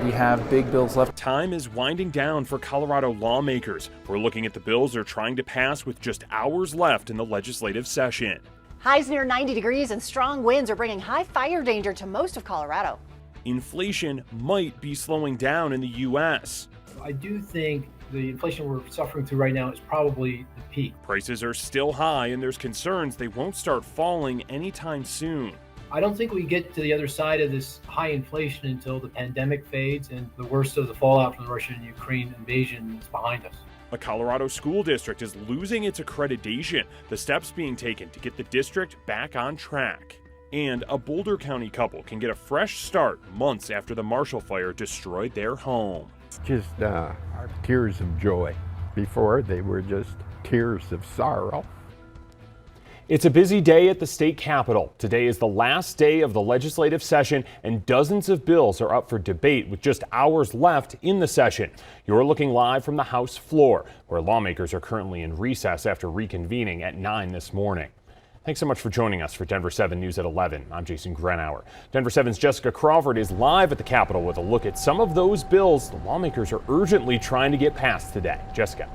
We have big bills left. Time is winding down for Colorado lawmakers. We're looking at the bills they're trying to pass with just hours left in the legislative session. Highs near 90 degrees and strong winds are bringing high fire danger to most of Colorado. Inflation might be slowing down in the U.S. I do think the inflation we're suffering through right now is probably the peak. Prices are still high, and there's concerns they won't start falling anytime soon. I don't think we get to the other side of this high inflation until the pandemic fades and the worst of the fallout from the Russian and Ukraine invasion is behind us. A Colorado school district is losing its accreditation, the steps being taken to get the district back on track. And a Boulder County couple can get a fresh start months after the Marshall Fire destroyed their home. Just tears of joy. Before, they were just tears of sorrow. It's a busy day at the state capitol. Today is the last day of the legislative session, and dozens of bills are up for debate with just hours left in the session. You're looking live from the House floor, where lawmakers are currently in recess after reconvening at 9 this morning. Thanks so much for joining us for Denver 7 News at 11. I'm Jason Grenauer. Denver 7's Jessica Crawford is live at the Capitol with a look at some of those bills the lawmakers are urgently trying to get passed today. Jessica.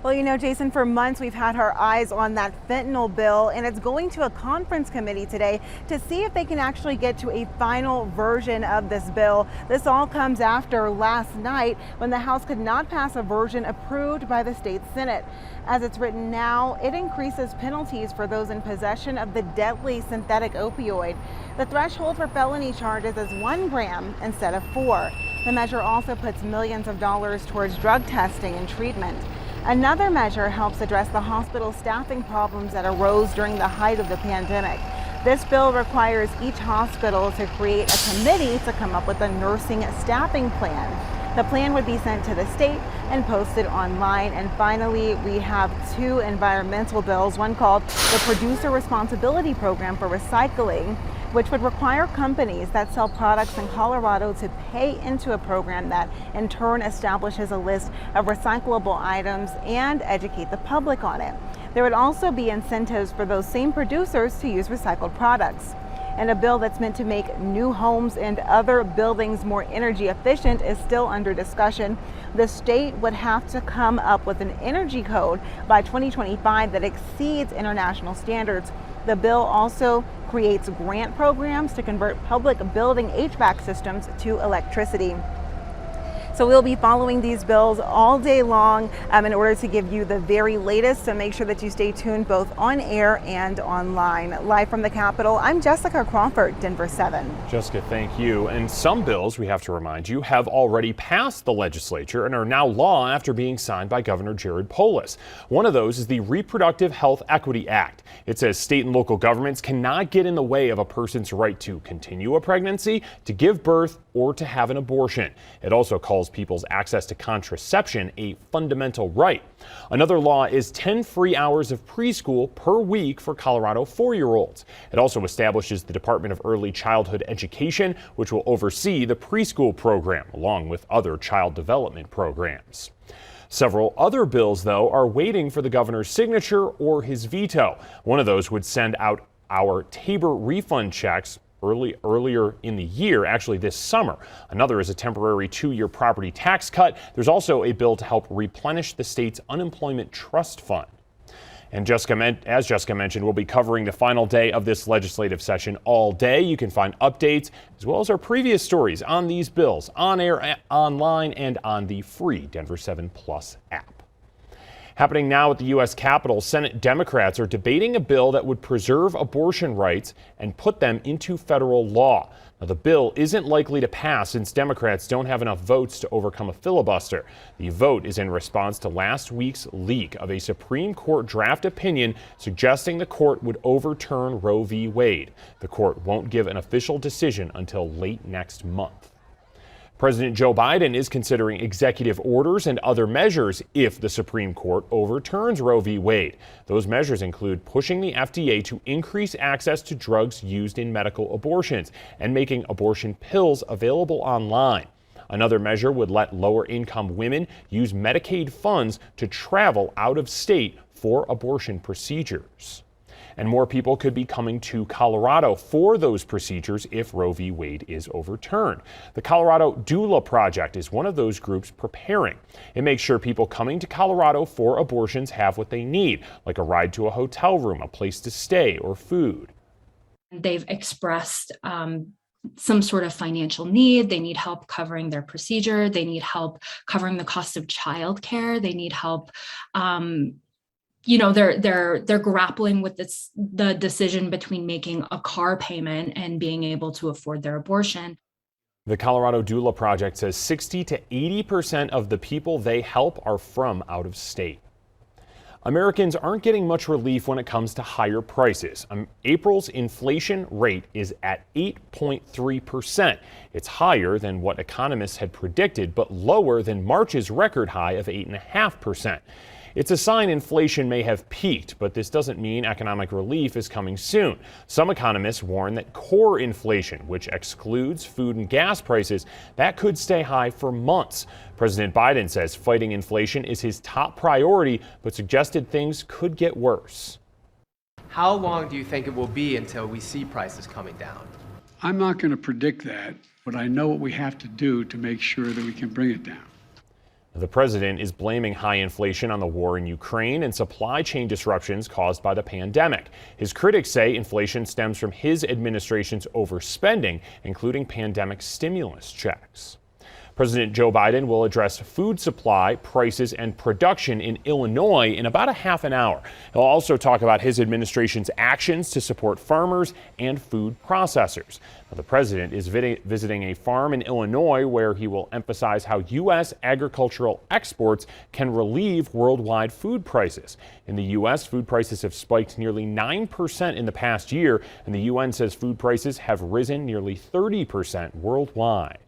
Well, you know, Jason, for months we've had our eyes on that fentanyl bill, and it's going to a conference committee today to see if they can actually get to a final version of this bill. This all comes after last night when the House could not pass a version approved by the state Senate. As it's written now, it increases penalties for those in possession of the deadly synthetic opioid. The threshold for felony charges is 1 gram instead of 4. The measure also puts millions of dollars towards drug testing and treatment. Another measure helps address the hospital staffing problems that arose during the height of the pandemic. This bill requires each hospital to create a committee to come up with a nursing staffing plan. The plan would be sent to the state and posted online. And finally, we have 2 environmental bills, one called the Producer Responsibility Program for Recycling, which would require companies that sell products in Colorado to pay into a program that in turn establishes a list of recyclable items and educate the public on it. There would also be incentives for those same producers to use recycled products. And a bill that's meant to make new homes and other buildings more energy efficient is still under discussion. The state would have to come up with an energy code by 2025 that exceeds international standards. The bill also creates grant programs to convert public building HVAC systems to electricity. So we'll be following these bills all day long in order to give you the very latest. So make sure that you stay tuned both on air and online. Live from the Capitol, I'm Jessica Crawford, Denver 7. Jessica, thank you. And some bills, we have to remind you, have already passed the legislature and are now law after being signed by Governor Jared Polis. One of those is the Reproductive Health Equity Act. It says state and local governments cannot get in the way of a person's right to continue a pregnancy, to give birth, or to have an abortion. It also calls people's access to contraception a fundamental right. Another law is 10 free hours of preschool per week for Colorado 4-year-olds. It also establishes the Department of Early Childhood Education, which will oversee the preschool program, along with other child development programs. Several other bills, though, are waiting for the governor's signature or his veto. One of those would send out our Tabor refund checks earlier in the year, actually this summer. Another is a temporary 2-year property tax cut. There's also a bill to help replenish the state's unemployment trust fund. And as Jessica mentioned, we'll be covering the final day of this legislative session all day. You can find updates as well as our previous stories on these bills on air, online, and on the free Denver 7 Plus app. Happening now at the U.S. Capitol, Senate Democrats are debating a bill that would preserve abortion rights and put them into federal law. Now, the bill isn't likely to pass since Democrats don't have enough votes to overcome a filibuster. The vote is in response to last week's leak of a Supreme Court draft opinion suggesting the court would overturn Roe v. Wade. The court won't give an official decision until late next month. President Joe Biden is considering executive orders and other measures if the Supreme Court overturns Roe v. Wade. Those measures include pushing the FDA to increase access to drugs used in medical abortions and making abortion pills available online. Another measure would let lower-income women use Medicaid funds to travel out of state for abortion procedures. And more people could be coming to Colorado for those procedures if Roe v. Wade is overturned. The Colorado Doula Project is one of those groups preparing. It makes sure people coming to Colorado for abortions have what they need, like a ride to a hotel room, a place to stay, or food. They've expressed some sort of financial need. They need help covering their procedure. They need help covering the cost of childcare. They need help. They're grappling with the decision between making a car payment and being able to afford their abortion. The Colorado Doula Project says 60 to 80% of the people they help are from out of state. Americans aren't getting much relief when it comes to higher prices. April's inflation rate is at 8.3%. It's higher than what economists had predicted, but lower than March's record high of 8.5%. It's a sign inflation may have peaked, but this doesn't mean economic relief is coming soon. Some economists warn that core inflation, which excludes food and gas prices, that could stay high for months. President Biden says fighting inflation is his top priority, but suggested things could get worse. How long do you think it will be until we see prices coming down? I'm not going to predict that, but I know what we have to do to make sure that we can bring it down. The president is blaming high inflation on the war in Ukraine and supply chain disruptions caused by the pandemic. His critics say inflation stems from his administration's overspending, including pandemic stimulus checks. President Joe Biden will address food supply, prices, and production in Illinois in about a half an hour. He'll also talk about his administration's actions to support farmers and food processors. Now, the president is visiting a farm in Illinois where he will emphasize how U.S. agricultural exports can relieve worldwide food prices. In the U.S., food prices have spiked nearly 9% in the past year, and the UN says food prices have risen nearly 30% worldwide.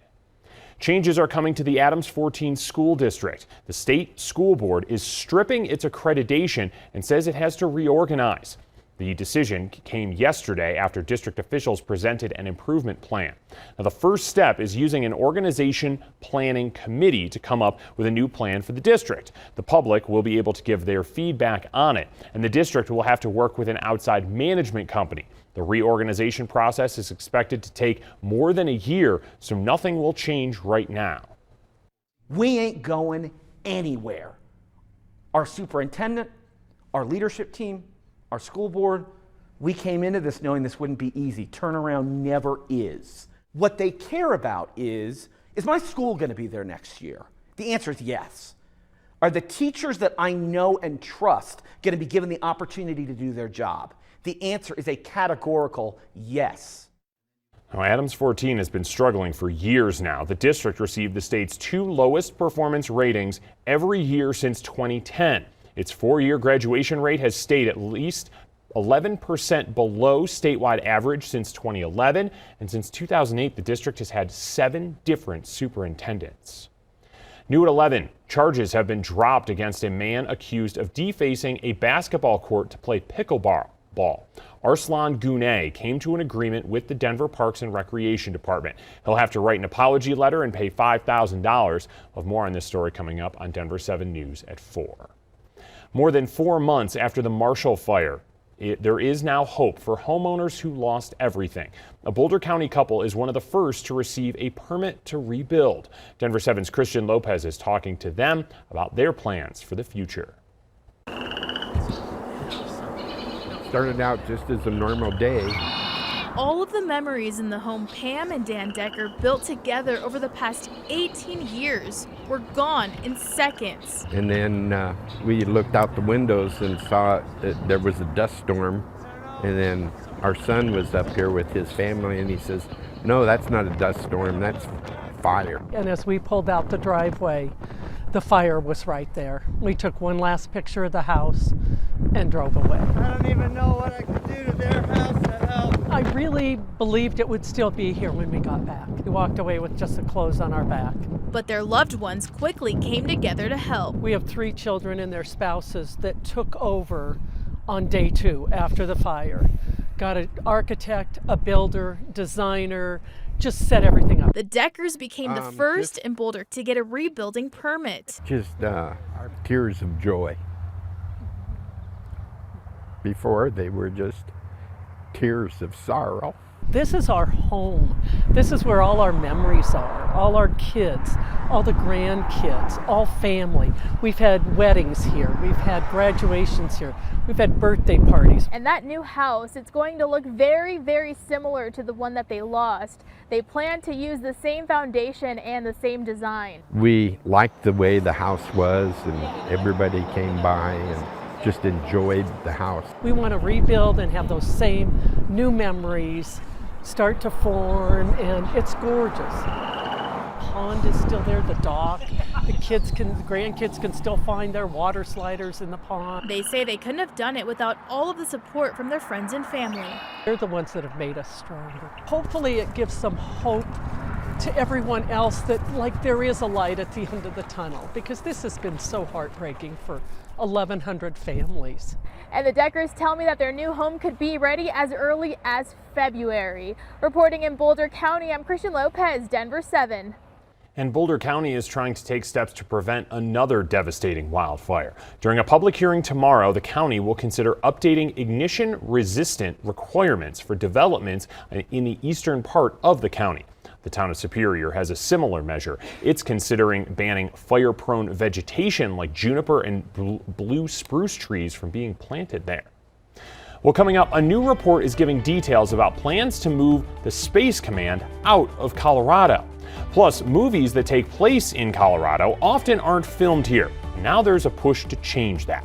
Changes are coming to the Adams 14 school district. The state school board is stripping its accreditation and says it has to reorganize. The decision came yesterday after district officials presented an improvement plan. Now, the first step is using an organization planning committee to come up with a new plan for the district. The public will be able to give their feedback on it, and the district will have to work with an outside management company. The reorganization process is expected to take more than a year, so nothing will change right now. We ain't going anywhere. Our superintendent, our leadership team, our school board, we came into this knowing this wouldn't be easy. Turnaround never is. What they care about is my school going to be there next year? The answer is yes. Are the teachers that I know and trust going to be given the opportunity to do their job? The answer is a categorical yes. Now, Adams 14 has been struggling for years now. The district received the state's 2 lowest performance ratings every year since 2010. Its 4-year graduation rate has stayed at least 11% below statewide average since 2011. And since 2008, the district has had 7 different superintendents. New at 11, charges have been dropped against a man accused of defacing a basketball court to play pickleball. Arslan Gunay came to an agreement with the Denver Parks and Recreation Department. He'll have to write an apology letter and pay $5,000. We'll have more on this story coming up on Denver 7 News at 4. More than 4 months after the Marshall Fire, there is now hope for homeowners who lost everything. A Boulder County couple is one of the first to receive a permit to rebuild. Denver 7's Christian Lopez is talking to them about their plans for the future. Started out just as a normal day. All of the memories in the home Pam and Dan Decker built together over the past 18 years were gone in seconds. And then we looked out the windows and saw that there was a dust storm. And then our son was up here with his family and he says, "No, that's not a dust storm, that's fire." And as we pulled out the driveway, the fire was right there. We took one last picture of the house and drove away. I don't even know what I could do to their house to help. I really believed it would still be here when we got back. We walked away with just the clothes on our back. But their loved ones quickly came together to help. We have 3 children and their spouses that took over on day 2 after the fire. Got an architect, a builder, designer, just set everything up. The Deckers became the first in Boulder to get a rebuilding permit. Just tears of joy. Before, they were just tears of sorrow. This is our home. This is where all our memories are, all our kids, all the grandkids, all family. We've had weddings here, we've had graduations here, we've had birthday parties. And that new house, it's going to look very, very similar to the one that they lost. They plan to use the same foundation and the same design. We liked the way the house was, and everybody came by and just enjoyed the house. We want to rebuild and have those same new memories start to form, and it's gorgeous. The pond is still there, the dock. The grandkids can still find their water sliders in the pond. They say they couldn't have done it without all of the support from their friends and family. They're the ones that have made us stronger. Hopefully it gives some hope to everyone else that there is a light at the end of the tunnel, because this has been so heartbreaking for 1,100 families. And the Deckers tell me that their new home could be ready as early as February. Reporting in Boulder County, I'm Christian Lopez, Denver 7. And Boulder County is trying to take steps to prevent another devastating wildfire. During a public hearing tomorrow, the county will consider updating ignition-resistant requirements for developments in the eastern part of the county. The town of Superior has a similar measure. It's considering banning fire-prone vegetation like juniper and blue spruce trees from being planted there. Well, coming up, a new report is giving details about plans to move the Space Command out of Colorado. Plus, movies that take place in Colorado often aren't filmed here. Now there's a push to change that.